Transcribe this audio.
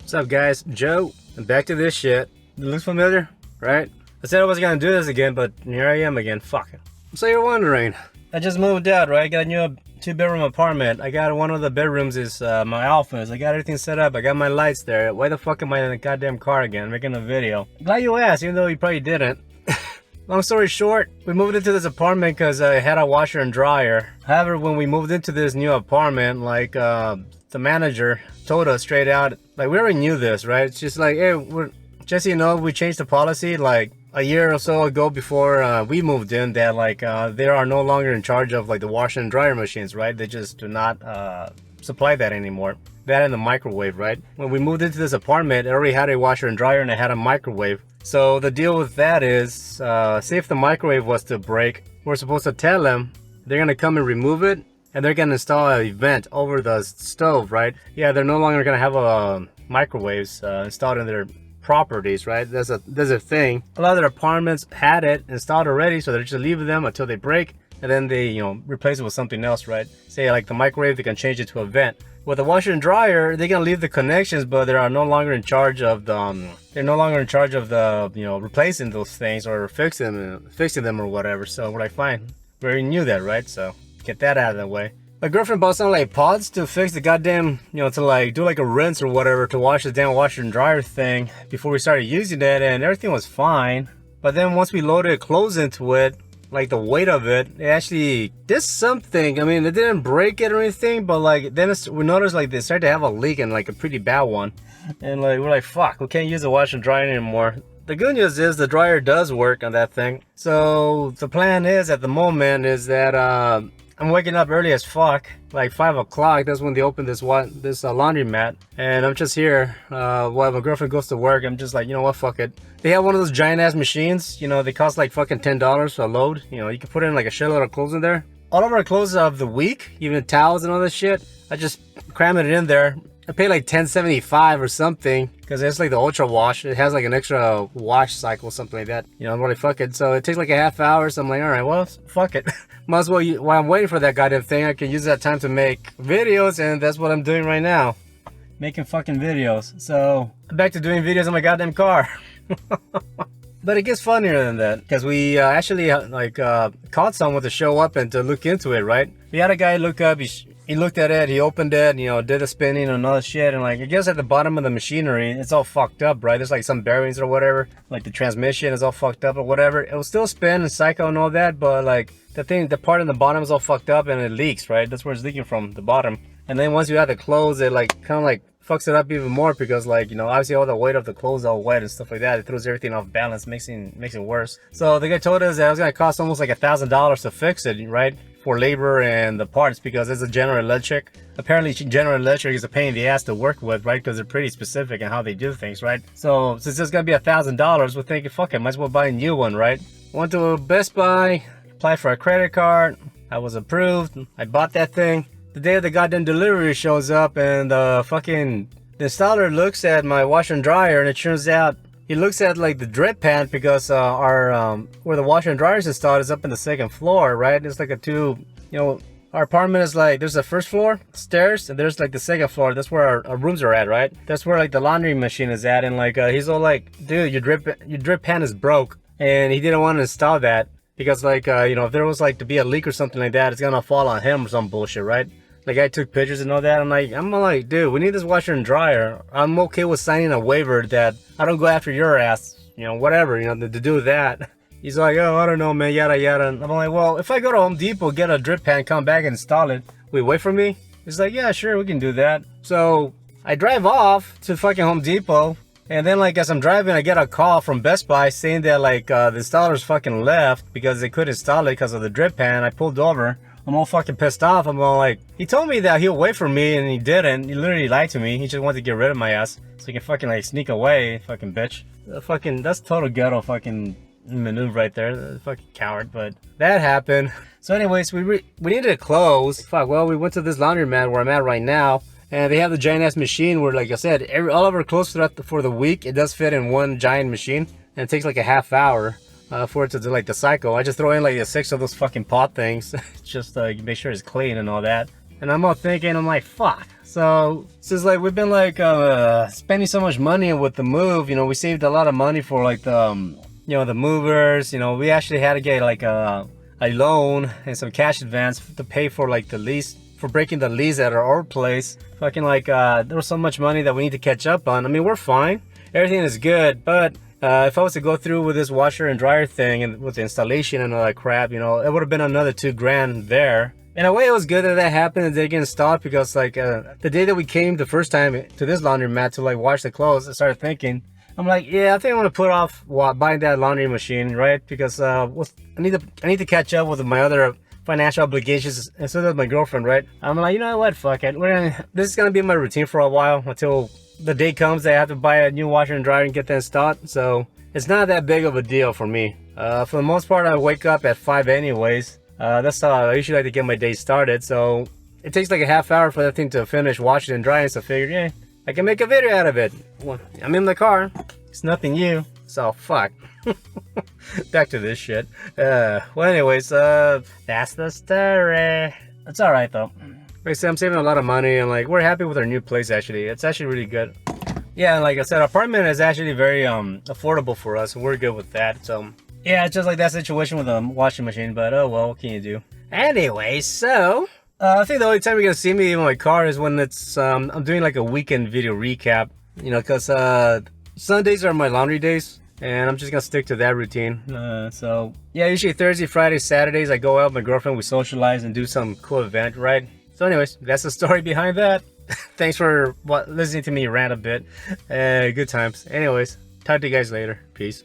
What's up, guys? Joe, and back to this shit. It looks familiar, right? I said I wasn't gonna do this again, but here I am again. Fuck it. So you're wondering, I just moved out, right? I got a new 2-bedroom apartment. I got one of the bedrooms is my office. I got everything set up. I got my lights there. Why the fuck am I in a goddamn car again, making a video? Glad you asked, even though you probably didn't. Long story short, we moved into this apartment because I had a washer and dryer. However, when we moved into this new apartment, like the manager told us straight out, like we already knew this, right? It's just like, hey, just so you know, we changed the policy like a year or so ago before we moved in, that like they are no longer in charge of like the washer and dryer machines, right? They just do not supply that anymore. That and the microwave, right? When we moved into this apartment, it already had a washer and dryer and it had a microwave. So the deal with that is, say if the microwave was to break, we're supposed to tell them. They're gonna come and remove it, and they're gonna install a vent over the stove, right? Yeah, they're no longer gonna have microwaves installed in their properties, right? There's a thing. A lot of their apartments had it installed already, so they're just leaving them until they break, and then they, replace it with something else, right? Say like the microwave, they can change it to a vent. With the washer and dryer, they can leave the connections, but they are no longer in charge of the replacing those things or fixing them or whatever. So we're like, fine, we already knew that, right? So get that out of the way. My girlfriend bought some like pods to fix the goddamn, to like do like a rinse or whatever to wash the damn washer and dryer thing before we started using it, and everything was fine. But then once we loaded clothes into it, like the weight of it actually did something. I mean, it didn't break it or anything, but like then we noticed like they started to have a leak, and like a pretty bad one. And like we're like, fuck, we can't use the washer and dryer anymore. The good news is the dryer does work on that thing. So the plan is at the moment is that I'm waking up early as fuck, like 5 o'clock. That's when they open this laundromat, and I'm just here while my girlfriend goes to work. I'm just like, you know what, fuck it. They have one of those giant ass machines, they cost like fucking $10 a load. You can put in like a shitload of clothes in there. All of our clothes of the week, even towels and all this shit, I just cram it in there. I pay like $10.75 or something because it's like the ultra wash. It has like an extra wash cycle, something like that. I'm really fuck it. So it takes like a half hour. So I'm like, all right, well, fuck it. Might as well, while I'm waiting for that goddamn thing, I can use that time to make videos, and that's what I'm doing right now. Making fucking videos. So back to doing videos in my goddamn car. But it gets funnier than that, because we actually caught someone to show up and to look into it, right? We had a guy look up, he looked at it, he opened it, did a spinning and all that shit, and like, I guess at the bottom of the machinery, it's all fucked up, right? There's like some bearings or whatever, like the transmission is all fucked up or whatever. It will still spin and cycle and all that, but like the part in the bottom is all fucked up and it leaks, right? That's where it's leaking from, the bottom. And then once you add the clothes, it like kind of like fucks it up even more, because like, obviously all the weight of the clothes all wet and stuff like that, it throws everything off balance, makes it worse. So the guy told us that it was gonna cost almost like $1,000 to fix it, right? For labor and the parts, because it's a General Electric. Apparently General Electric is a pain in the ass to work with, right? Because they're pretty specific in how they do things, right? So since it's gonna be $1,000, we're thinking, fuck it, might as well buy a new one, right? Went to Best Buy, applied for a credit card, I was approved, I bought that thing. The day of the goddamn delivery shows up, and the installer looks at my washer and dryer, and it turns out he looks at like the drip pan, because our where the washer and dryer is installed is up in the 2nd floor, right? It's like our apartment is like, there's the 1st floor stairs, and there's like the 2nd floor. That's where our rooms are at, right? That's where like the laundry machine is at, and like he's all like, dude, your drip pan is broke, and he didn't want to install that because like if there was like to be a leak or something like that, it's gonna fall on him or some bullshit, right? Like, I took pictures and all that. I'm like, dude, we need this washer and dryer. I'm okay with signing a waiver that I don't go after your ass, whatever, to do that. He's like, oh, I don't know, man, yada, yada. And I'm like, well, if I go to Home Depot, get a drip pan, come back and install it, will you wait for me? He's like, yeah, sure, we can do that. So I drive off to fucking Home Depot. And then, like, as I'm driving, I get a call from Best Buy saying that, like, the installers fucking left because they couldn't install it because of the drip pan. I pulled over. I'm all fucking pissed off. I'm all like, he told me that he'll wait for me, and he didn't. He literally lied to me. He just wanted to get rid of my ass so he can fucking like sneak away, fucking bitch. That's total ghetto fucking maneuver right there. Fucking coward. But that happened. So anyways, we needed to close. Fuck, well, we went to this laundromat where I'm at right now, and they have the giant ass machine where, like I said, all of our clothes for the week, it does fit in one giant machine, and it takes like a half hour. For it to do like the cycle. I just throw in like 6 of those fucking pot things just to make sure it's clean and all that. And I'm all thinking, I'm like, fuck, So since like we've been like spending so much money with the move, you know, we saved a lot of money for like the you know, the movers. You know, we actually had to get like a loan and some cash advance to pay for like the lease, for breaking the lease at our old place. Fucking like there was so much money that we need to catch up on. I mean, we're fine, everything is good, but if I was to go through with this washer and dryer thing and with the installation and all that crap, you know, it would have been another $2,000 there. In a way, it was good that happened and they get installed, because like the day that we came the first time to this laundromat to like wash the clothes, I started thinking, I'm like, yeah, I think I'm gonna put off buying that laundry machine, right? Because I need to catch up with my other financial obligations, and so does my girlfriend, right? I'm like, you know what, fuck it. This is gonna be my routine for a while until the day comes that I have to buy a new washer and dryer and get that installed. So it's not that big of a deal for me. For the most part, I wake up at 5 anyways. That's how I usually like to get my day started. So it takes like a half hour for that thing to finish washing and drying. So I figured, yeah, I can make a video out of it. Well, I'm in the car. It's nothing new. So fuck. Back to this shit. Well, anyways, that's the story. It's all right though. Like I said, I'm saving a lot of money, and like we're happy with our new place. Actually, it's actually really good. Yeah, and like I said, our apartment is actually very affordable for us, and we're good with that. So yeah, it's just like that situation with the washing machine. But oh well, what can you do? Anyway, so I think the only time you're gonna see me in my car is when it's I'm doing like a weekend video recap. You know, because Sundays are my laundry days, and I'm just gonna stick to that routine. So yeah, usually Thursday, Friday, Saturdays I go out with my girlfriend, we socialize and do some cool event, right? So anyways, that's the story behind that. Thanks for listening to me rant a bit. Good times. Anyways, talk to you guys later. Peace.